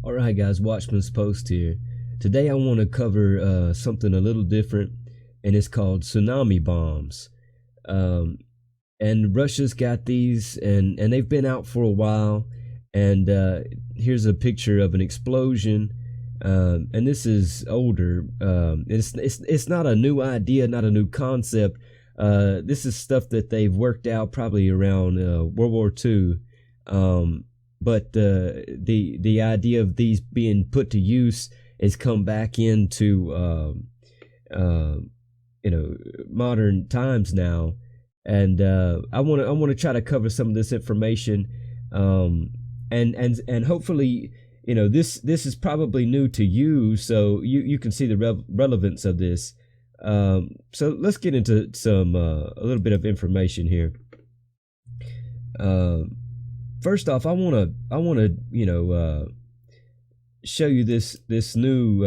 Alright guys, Watchman's Post here. Today I want to cover something a little different, and it's called tsunami bombs. And Russia's got these, and they've been out for a while. And here's a picture of an explosion, and this is older. It's not a new idea, not a new concept. This is stuff that they've worked out probably around World War II. But the idea of these being put to use has come back into modern times now, and I want to try to cover some of this information, and hopefully this is probably new to you, so you can see the relevance of this. So let's get into some a little bit of information here. First off, I wanna show you this new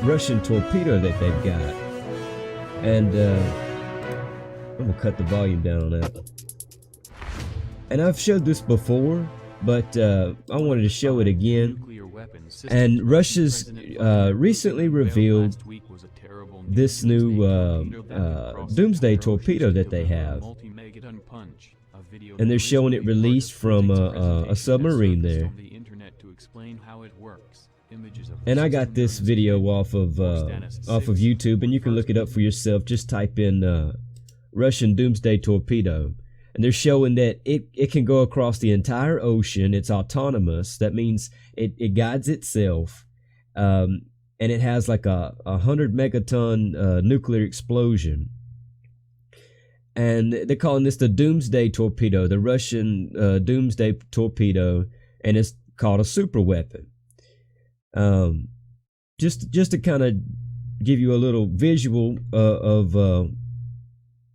Russian torpedo that they've got, and I'm gonna cut the volume down on that. And I've showed this before, but I wanted to show it again. And Russia's recently revealed this new doomsday torpedo that they have. And they're showing it released from a submarine there. And I got this video off of YouTube, and you can look it up for yourself. Just type in Russian doomsday torpedo, and they're showing that it can go across the entire ocean. It's autonomous. That means it guides itself, and it has like a 100 megaton nuclear explosion. And they're calling this the Doomsday Torpedo, the Russian Doomsday Torpedo, and it's called a super weapon. Just to kind of give you a little visual of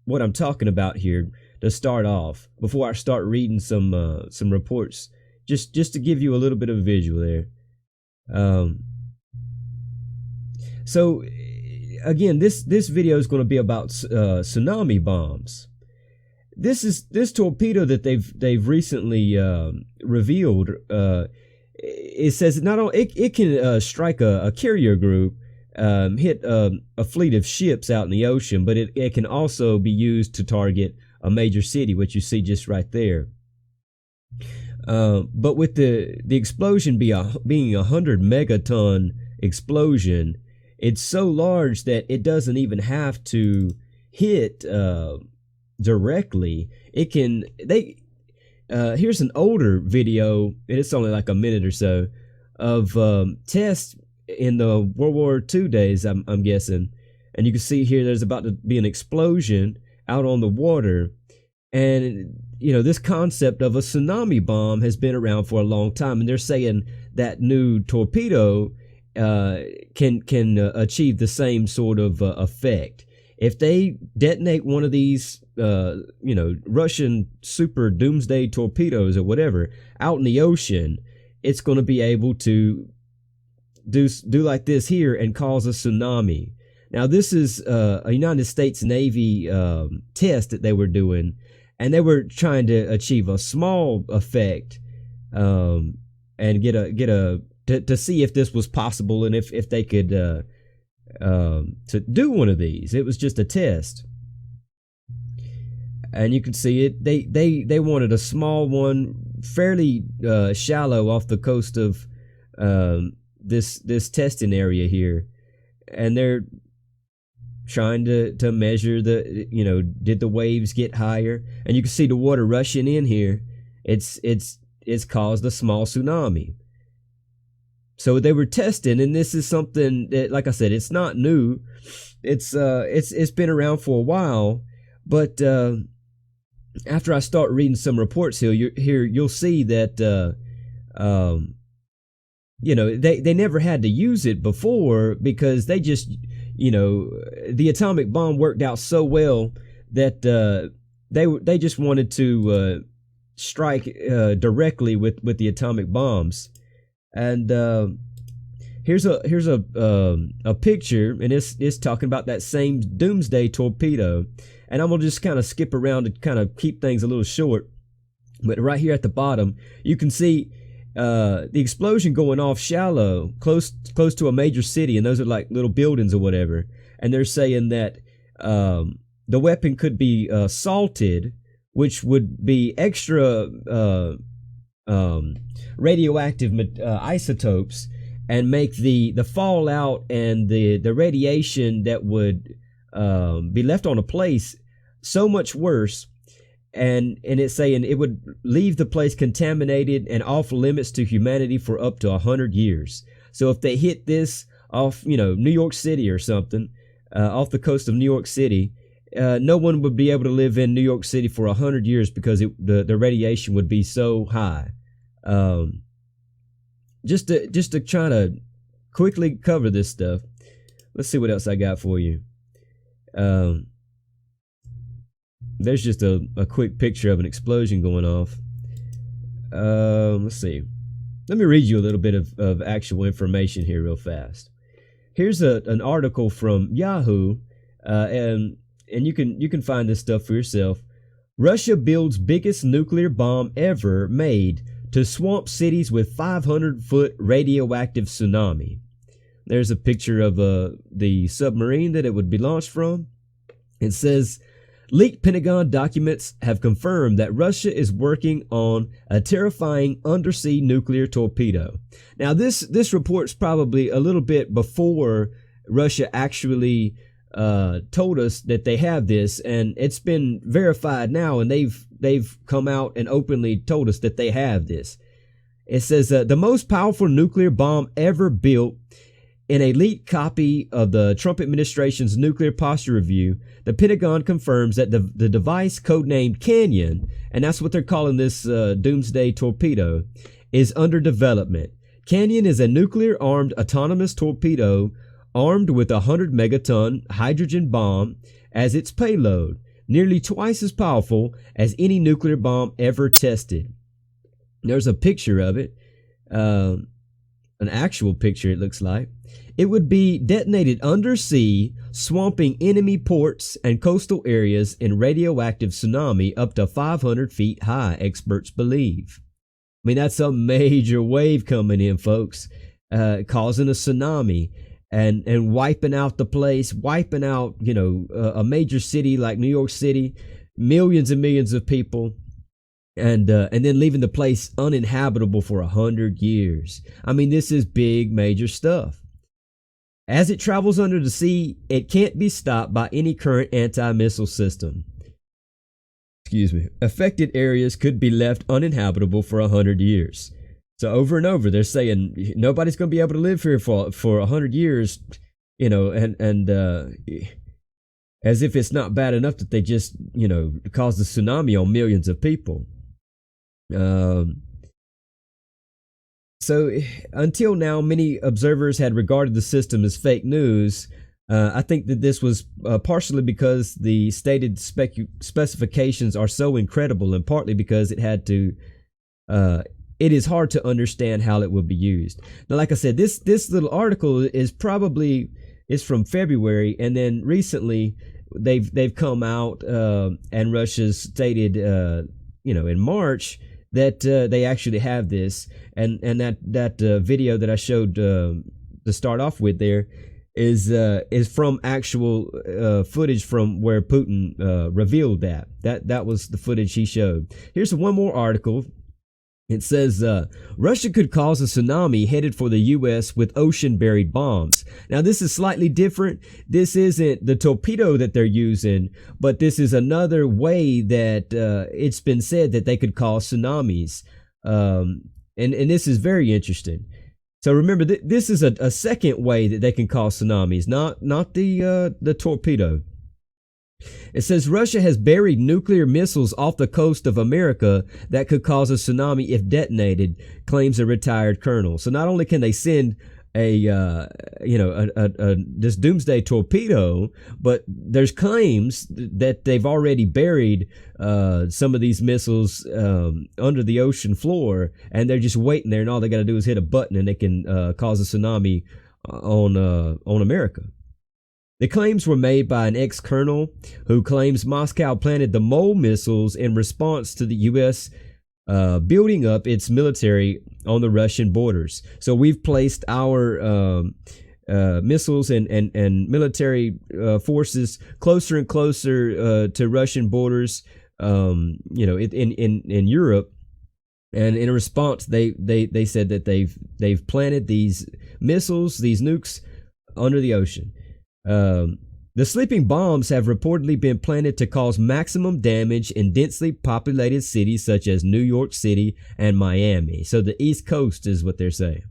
what I'm talking about here to start off, before I start reading some reports, just to give you a little bit of a visual there. So again, this video is going to be about tsunami bombs. This torpedo that they've recently revealed. It says not only it can strike a carrier group, hit a fleet of ships out in the ocean, but it can also be used to target a major city, which you see just right there. But with the explosion being a 100 megaton explosion, it's so large that it doesn't even have to hit directly. It can here's an older video, and it's only like a minute or so, of tests in the World War II days, I'm guessing. And you can see here there's about to be an explosion out on the water. And this concept of a tsunami bomb has been around for a long time, and they're saying that new torpedo can achieve the same sort of effect. If they detonate one of these Russian super doomsday torpedoes or whatever out in the ocean, it's going to be able to do like this here and cause a tsunami. Now this is a United States Navy test that they were doing, and they were trying to achieve a small effect, and to see if this was possible, and if they could to do one of these. It was just a test, and you can see it. They wanted a small one, fairly shallow, off the coast of this testing area here, and they're trying to measure did the waves get higher, and you can see the water rushing in here. It's caused a small tsunami. So they were testing, and this is something that, like I said, it's not new. It's been around for a while, but after I start reading some reports here, you'll see that they never had to use it before, because they just the atomic bomb worked out so well that they just wanted to strike directly with the atomic bombs. And here's a picture, and it's talking about that same doomsday torpedo. And I'm gonna just kind of skip around to kind of keep things a little short. But right here at the bottom, you can see the explosion going off shallow, close to a major city, and those are like little buildings or whatever. And they're saying that the weapon could be salted, which would be extra radioactive isotopes, and make the fallout and the radiation that would be left on a place so much worse. And it's saying it would leave the place contaminated and off limits to humanity for up to 100 years. So if they hit this off, New York City or something, off the coast of New York City, no one would be able to live in New York City for 100 years because the radiation would be so high. Just to try to quickly cover this stuff. Let's see what else I got for you. There's just a quick picture of an explosion going off. Let's see. Let me read you a little bit of actual information here real fast. Here's an article from Yahoo, and you can find this stuff for yourself. Russia builds biggest nuclear bomb ever made to swamp cities with 500-foot radioactive tsunami. There's a picture of the submarine that it would be launched from. It says, leaked Pentagon documents have confirmed that Russia is working on a terrifying undersea nuclear torpedo. Now, this report's probably a little bit before Russia actually told us that they have this, and it's been verified now, and they've come out and openly told us that they have this. It says the most powerful nuclear bomb ever built. In a leaked copy of the Trump administration's nuclear posture review, the Pentagon confirms that the device, codenamed Canyon, and that's what they're calling this doomsday torpedo, is under development. Canyon is a nuclear-armed autonomous torpedo armed with a 100-megaton hydrogen bomb as its payload, nearly twice as powerful as any nuclear bomb ever tested. There's a picture of it, an actual picture it looks like. It would be detonated undersea, swamping enemy ports and coastal areas in radioactive tsunami up to 500 feet high, experts believe. I mean, that's a major wave coming in, folks, causing a tsunami and wiping out the place, wiping out, a major city like New York City, millions and millions of people. And then leaving the place uninhabitable for 100 years. I mean, this is big, major stuff. As it travels under the sea, it can't be stopped by any current anti-missile system. Excuse me. Affected areas could be left uninhabitable for 100 years. So over and over, they're saying nobody's going to be able to live here for 100 years, and as if it's not bad enough that they just, caused a tsunami on millions of people. So until now, many observers had regarded the system as fake news. I think that this was partially because the stated specifications are so incredible, and partly because it is hard to understand how it will be used. Now, like I said, this little article is from February, and then recently they've come out and Russia's stated in March that they actually have this, and that video that I showed to start off with there is from actual footage from where Putin revealed that was the footage he showed. Here's one more article. It says, Russia could cause a tsunami headed for the U.S. with ocean-buried bombs. Now, this is slightly different. This isn't the torpedo that they're using, but this is another way that it's been said that they could cause tsunamis. And this is very interesting. So remember, this is a second way that they can cause tsunamis, not the torpedo. It says Russia has buried nuclear missiles off the coast of America that could cause a tsunami if detonated, claims a retired colonel. So not only can they send this doomsday torpedo, but there's claims that they've already buried some of these missiles under the ocean floor, and they're just waiting there, and all they got to do is hit a button and they can cause a tsunami on America. The claims were made by an ex-colonel who claims Moscow planted the mole missiles in response to the U.S. building up its military on the Russian borders. So we've placed our missiles and military forces closer and closer to Russian borders, in Europe. And in response, they said that they've planted these missiles, these nukes, under the ocean. The sleeping bombs have reportedly been planted to cause maximum damage in densely populated cities such as New York City and Miami. So the East Coast is what they're saying.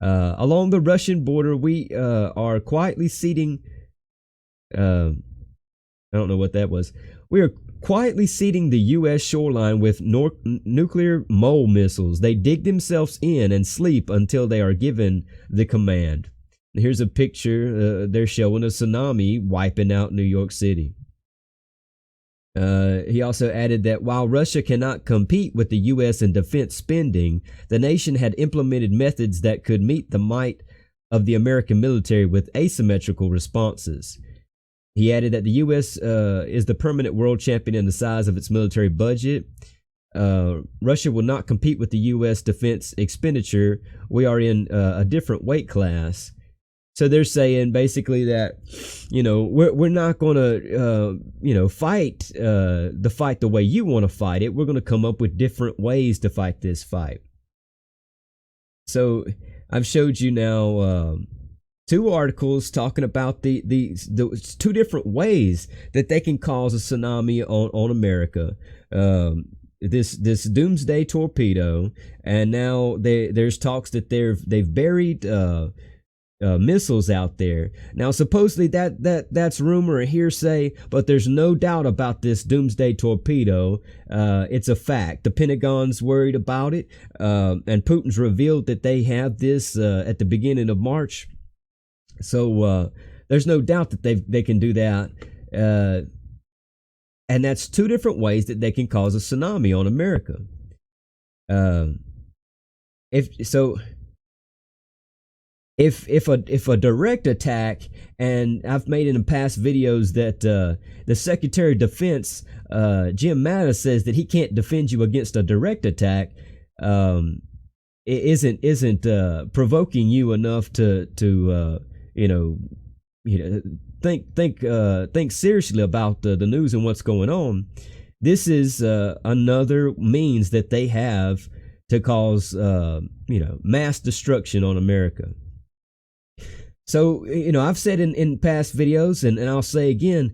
Along the Russian border, we are quietly seeding. I don't know what that was. We are quietly seeding the U.S. shoreline with nuclear mole missiles. They dig themselves in and sleep until they are given the command. Here's a picture. They're showing a tsunami wiping out New York City. He also added that while Russia cannot compete with the U.S. in defense spending, the nation had implemented methods that could meet the might of the American military with asymmetrical responses. He added that the U.S. is the permanent world champion in the size of its military budget. Russia will not compete with the U.S. defense expenditure. We are in a different weight class. So they're saying basically that, we're not going to, fight the fight the way you want to fight it. We're going to come up with different ways to fight this fight. So I've showed you now two articles talking about the two different ways that they can cause a tsunami on America. This doomsday torpedo, and now there's talks that they've buried missiles out there. Now supposedly that's rumor or hearsay, but there's no doubt about this doomsday torpedo. It's a fact. The Pentagon's worried about it, and Putin's revealed that they have this at the beginning of March. So there's no doubt that they can do that, and that's two different ways that they can cause a tsunami on America. If a direct attack, and I've made in past videos that the Secretary of Defense, Jim Mattis, says that he can't defend you against a direct attack, it isn't provoking you enough to think seriously about the news and what's going on. This is another means that they have to cause mass destruction on America. So, I've said in past videos, and I'll say again,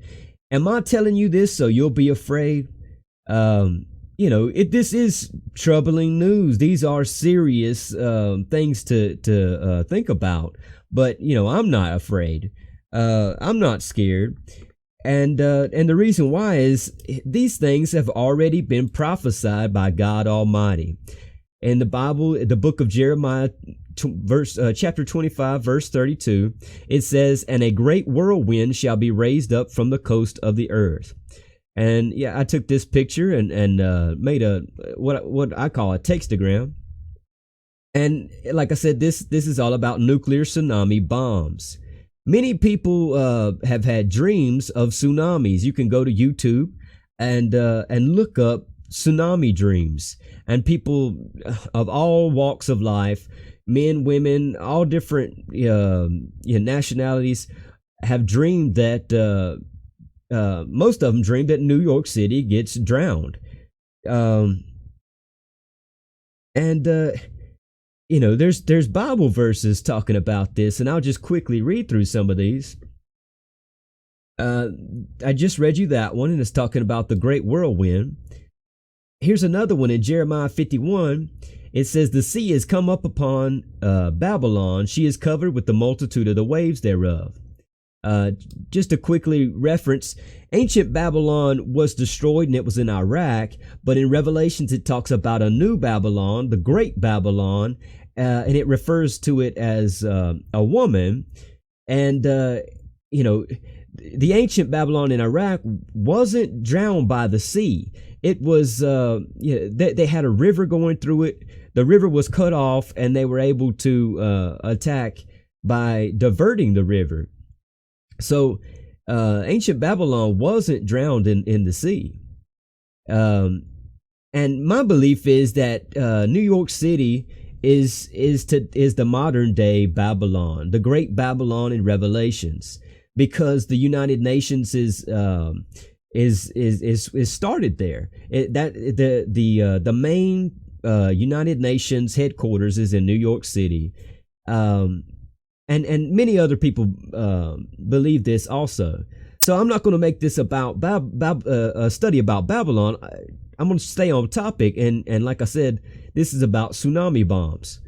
am I telling you this so you'll be afraid? This is troubling news. These are serious things to think about. But, I'm not afraid. I'm not scared. And the reason why is these things have already been prophesied by God Almighty. In the Bible, the book of Jeremiah, chapter 25, verse 32, it says, "And a great whirlwind shall be raised up from the coast of the earth." And yeah, I took this picture and made what I call a textogram. And like I said, this is all about nuclear tsunami bombs. Many people have had dreams of tsunamis. You can go to YouTube and look up tsunami dreams, and people of all walks of life, men, women, all different nationalities, have dreamed that most of them dreamed that New York City gets drowned. There's Bible verses talking about this, and I'll just quickly read through some of these. I just read you that one, and it's talking about the great whirlwind. Here's another one in Jeremiah 51. It says, "The sea has come up upon Babylon. She is covered with the multitude of the waves thereof." Just to quickly reference, ancient Babylon was destroyed, and it was in Iraq. But in Revelations, it talks about a new Babylon, the great Babylon, and it refers to it as a woman. And, the ancient Babylon in Iraq wasn't drowned by the sea. It was, they had a river going through it. The river was cut off, and they were able to attack by diverting the river. So ancient Babylon wasn't drowned in the sea. And my belief is that New York City is the modern day Babylon, the great Babylon in Revelations, because the United Nations is started there. The main United Nations headquarters is in New York City, and many other people believe this also. So I'm not going to make this about a study about Babylon. I'm going to stay on topic, and like I said, this is about tsunami bombs.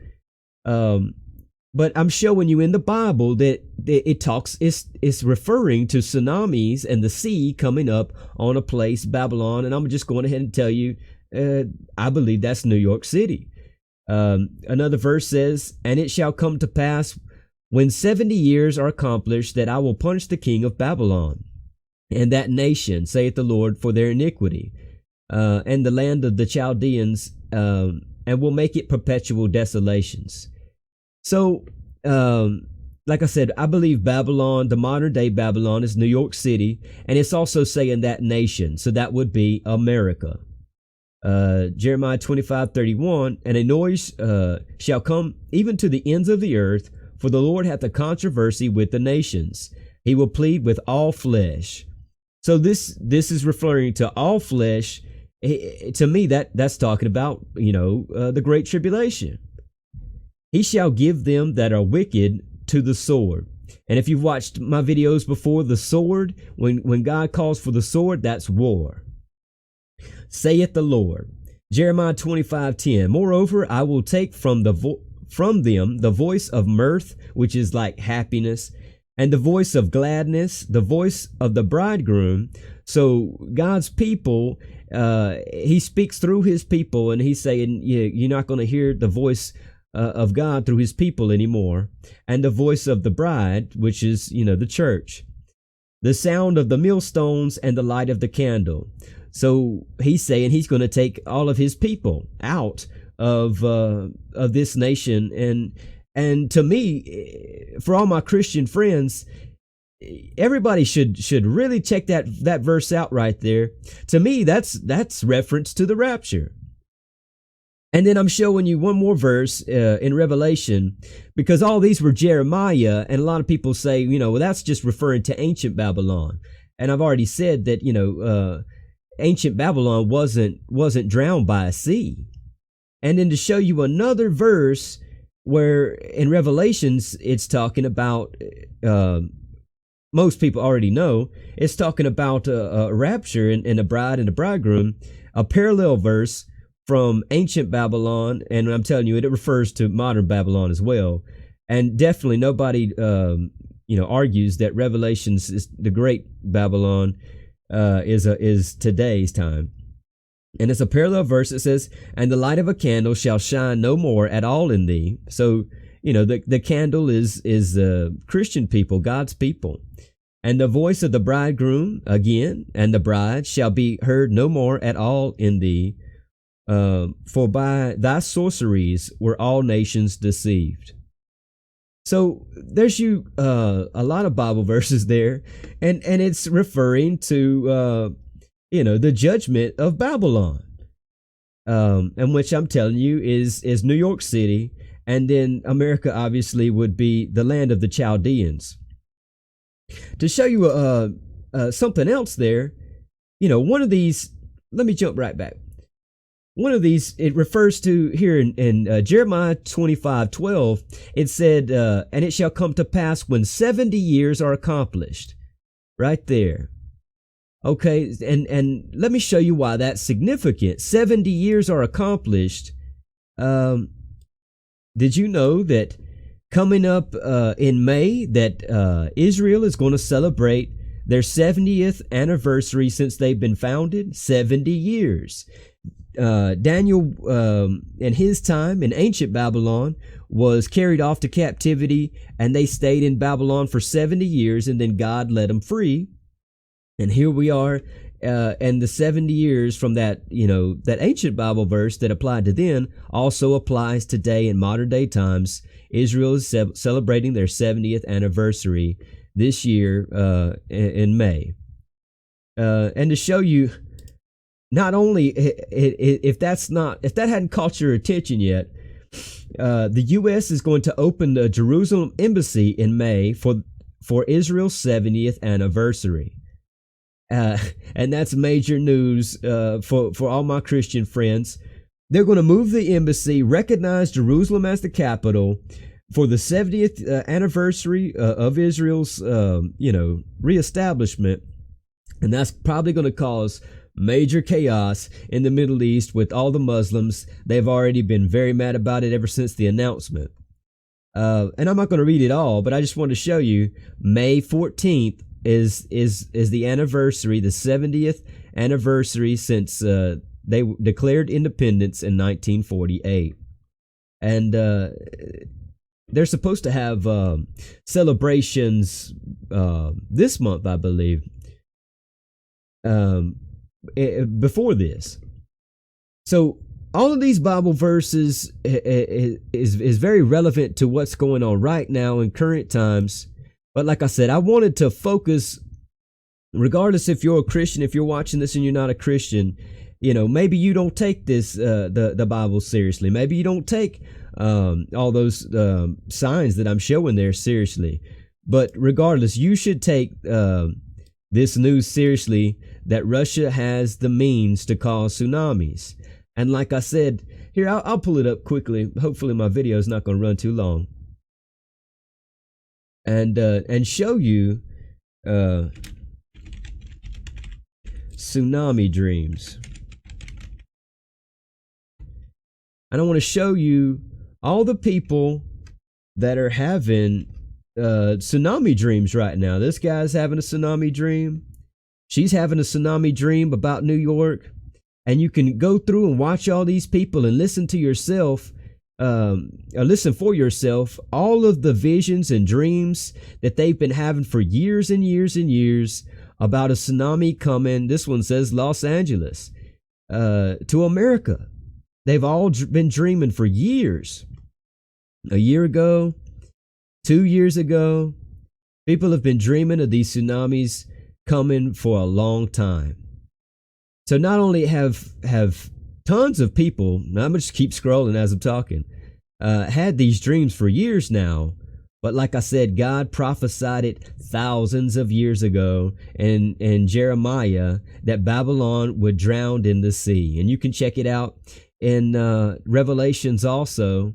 But I'm showing you in the Bible that it's referring to tsunamis and the sea coming up on a place, Babylon, and I'm just going ahead and tell you, I believe that's New York City. Another verse says, "And it shall come to pass when 70 years are accomplished that I will punish the king of Babylon and that nation, saith the Lord, for their iniquity, and the land of the Chaldeans, and will make it perpetual desolations." So, like I said, I believe Babylon, the modern day Babylon, is New York City, and it's also saying that nation. So that would be America. Jeremiah 25:31, "And a noise shall come even to the ends of the earth, for the Lord hath a controversy with the nations. He will plead with all flesh." So this is referring to all flesh. To me, that's talking about, the Great Tribulation. "He shall give them that are wicked to the sword." And if you've watched my videos before, the sword, when God calls for the sword, that's war. "Saith the Lord." Jeremiah 25:10, "Moreover, I will take from them the voice of mirth," which is like happiness, "and the voice of gladness, the voice of the bridegroom." So God's people, he speaks through his people, and he's saying, you're not going to hear the voice of God through his people anymore. "And the voice of the bride," which is, the church. "The sound of the millstones and the light of the candle." So he's saying he's going to take all of his people out of this nation. And to me, for all my Christian friends, everybody should really check that verse out right there. To me, that's reference to the rapture. And then I'm showing you one more verse in Revelation, because all these were Jeremiah, and a lot of people say, well, that's just referring to ancient Babylon. And I've already said that, ancient Babylon wasn't drowned by a sea. And then to show you another verse where in Revelations it's talking about, most people already know, it's talking about a rapture and a bride and a bridegroom, a parallel verse from ancient Babylon, and I'm telling you, it refers to modern Babylon as well. And definitely nobody, argues that Revelations is the great Babylon, is today's time. And it's a parallel verse. It says, "And the light of a candle shall shine no more at all in thee." So, the candle is Christian people, God's people. "And the voice of the bridegroom," again, "and the bride shall be heard no more at all in thee. For by thy sorceries were all nations deceived." So there's a lot of Bible verses there, and it's referring to the judgment of Babylon, and which I'm telling you is New York City, and then America obviously would be the land of the Chaldeans. To show you something else there, one of these. Let me jump right back. One of these, it refers to here in Jeremiah 25:12, it said, "And it shall come to pass when 70 years are accomplished." Right there. Okay, and let me show you why that's significant. 70 years are accomplished. Did you know that coming up in May that Israel is going to celebrate their 70th anniversary since they've been founded? 70 years. Daniel, in his time in ancient Babylon, was carried off to captivity, and they stayed in Babylon for 70 years, and then God let them free. And here we are, and the 70 years from that ancient Bible verse that applied to then also applies today in modern day times. Israel is celebrating their 70th anniversary this year in May. And to show you, not only if that hadn't caught your attention yet, the U.S. is going to open the Jerusalem embassy in May for Israel's 70th anniversary. And that's major news for all my Christian friends. They're going to move the embassy, recognize Jerusalem as the capital for the 70th anniversary of Israel's, reestablishment. And that's probably going to cause major chaos in the Middle East with all the Muslims. They've already been very mad about it ever since the announcement. And I'm not going to read it all, but I just want to show you May 14th is the anniversary, the 70th anniversary since they declared independence in 1948. And they're supposed to have celebrations this month, I believe, before this. So all of these Bible verses is very relevant to what's going on right now in current times. But like I said, I wanted to focus, regardless if you're a Christian, if you're watching this and you're not a Christian, maybe you don't take this the Bible seriously. Maybe you don't take all those signs that I'm showing there seriously. But regardless, you should take this news seriously, that Russia has the means to cause tsunamis. And like I said, here, I'll pull it up quickly. Hopefully my video is not going to run too long. And show you tsunami dreams. And I want to show you all the people that are having tsunami dreams right now. This guy's having a tsunami dream. She's having a tsunami dream about New York. And you can go through and watch all these people and listen to yourself, listen for yourself, all of the visions and dreams that they've been having for years and years and years about a tsunami coming. This one says Los Angeles, to America. They've all been dreaming for years. A year ago, 2 years ago, people have been dreaming of these tsunamis coming for a long time. So not only have tons of people, I'm going to just keep scrolling as I'm talking, had these dreams for years now, but like I said, God prophesied it thousands of years ago in Jeremiah that Babylon would drown in the sea. And you can check it out in Revelations also.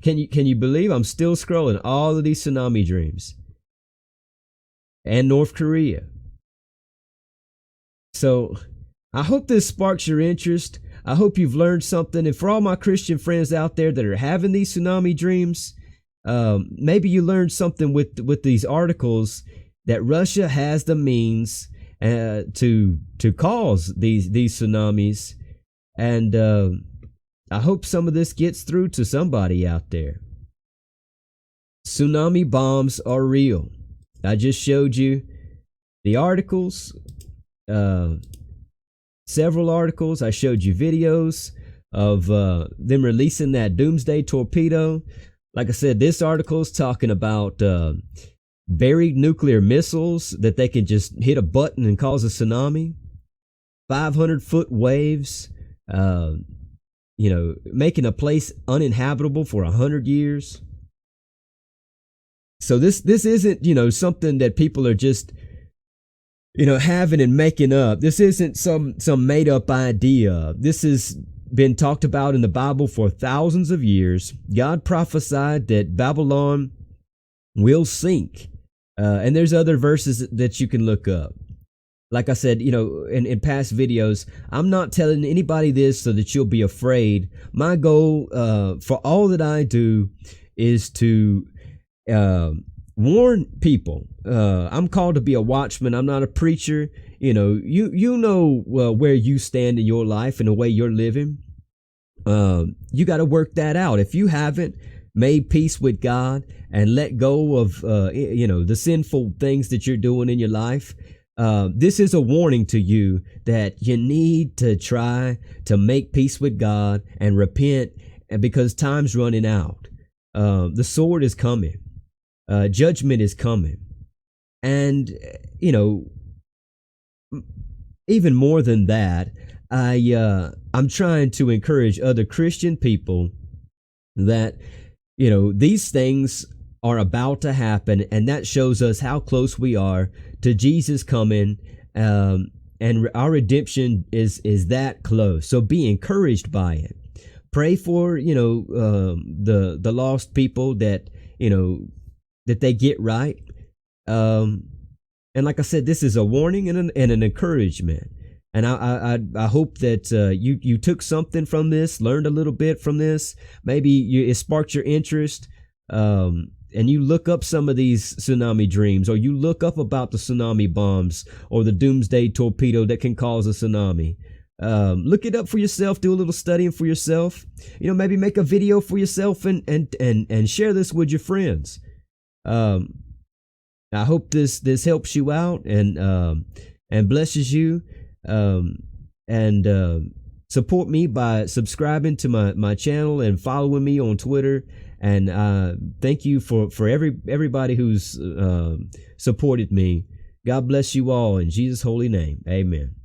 Can you believe I'm still scrolling all of these tsunami dreams? And North Korea. So I hope this sparks your interest. I hope you've learned something. And for all my Christian friends out there that are having these tsunami dreams, maybe you learned something with these articles that Russia has the means to cause these tsunamis. And I hope some of this gets through to somebody out there. Tsunami bombs are real. I just showed you the articles. Several articles. I showed you videos of them releasing that doomsday torpedo. Like I said, this article is talking about buried nuclear missiles that they can just hit a button and cause a tsunami. 500-foot waves, making a place uninhabitable for 100 years. So this isn't, something that people are just having and making up. This isn't some made up idea. This has been talked about in the Bible for thousands of years. God prophesied that Babylon will sink. And there's other verses that you can look up. Like I said, in past videos, I'm not telling anybody this so that you'll be afraid. My goal for all that I do is to warn people. I'm called to be a watchman. I'm not a preacher. You know where you stand in your life and the way you're living. You got to work that out. If you haven't made peace with God and let go of the sinful things that you're doing in your life, this is a warning to you that you need to try to make peace with God and repent, and because time's running out. The sword is coming. Judgment is coming. And, even more than that, I'm trying to encourage other Christian people that, you know, these things are about to happen, and that shows us how close we are to Jesus coming, and our redemption is that close. So be encouraged by it. Pray for, you know, the lost people, that, you know, that they get right. And like I said, this is a warning and an encouragement. And I hope that you took something from this, learned a little bit from this. Maybe it sparked your interest, and you look up some of these tsunami dreams, or you look up about the tsunami bombs or the doomsday torpedo that can cause a tsunami. Look it up for yourself. Do a little studying for yourself. You know, maybe make a video for yourself and share this with your friends. I hope this helps you out and blesses you. And support me by subscribing to my channel and following me on Twitter. And thank you for everybody who's supported me. God bless you all in Jesus' holy name. Amen.